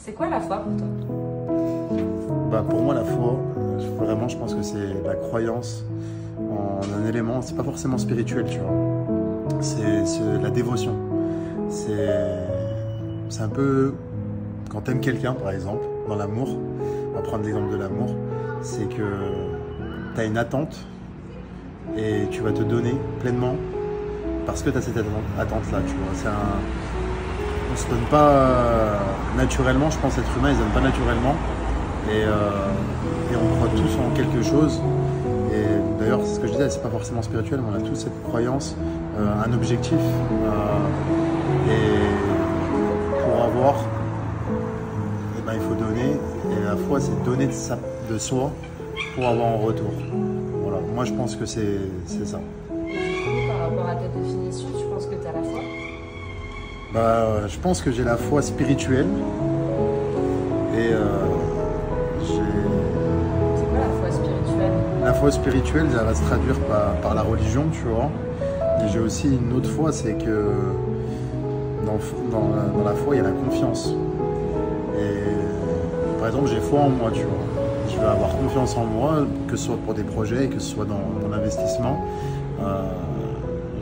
C'est quoi la foi pour toi? Bah, pour moi, la foi, vraiment, je pense que c'est la croyance en un élément, c'est pas forcément spirituel, tu vois. C'est la dévotion. C'est un peu quand t'aimes quelqu'un, par exemple, dans l'amour, on va prendre l'exemple de l'amour, c'est que t'as une attente et tu vas te donner pleinement parce que t'as cette attente-là, tu vois. On se donne pas naturellement, je pense, l'être humain, il se donne pas naturellement. Et on croit tous en quelque chose. Et d'ailleurs, c'est ce que je disais, c'est pas forcément spirituel, mais on a tous cette croyance, un objectif. Et pour avoir, eh ben, il faut donner. Et la foi, c'est donner de soi pour avoir en retour. Voilà. Moi, je pense que c'est ça. Par rapport à ta définition, tu penses que tu as la foi? Bah, je pense que j'ai la foi spirituelle. Et c'est quoi la foi spirituelle? La foi spirituelle, ça va se traduire par la religion, tu vois. Et j'ai aussi une autre foi, c'est que dans la foi, il y a la confiance. Et par exemple, j'ai foi en moi, tu vois. Je vais avoir confiance en moi, que ce soit pour des projets, que ce soit dans mon investissement.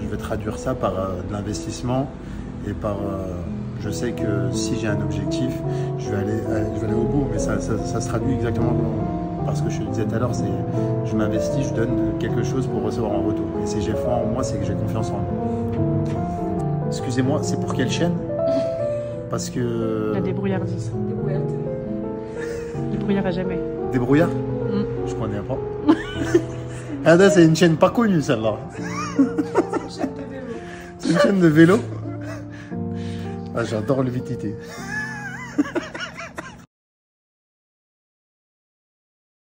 Je vais traduire ça par de l'investissement et par... je sais que si j'ai un objectif, je vais aller au bout, mais ça se traduit exactement par ce que je te disais tout à l'heure, c'est je m'investis, je donne quelque chose pour recevoir un retour. Et si j'ai foi en moi, c'est que j'ai confiance en moi. Excusez-moi, c'est pour quelle chaîne? Parce que... La débrouillardise. Débrouillardise. Débrouillard à jamais. Débrouillard? Je connais pas. Ah là, c'est une chaîne pas connue, celle-là. C'est une chaîne de vélo. Ah, j'adore le VTT.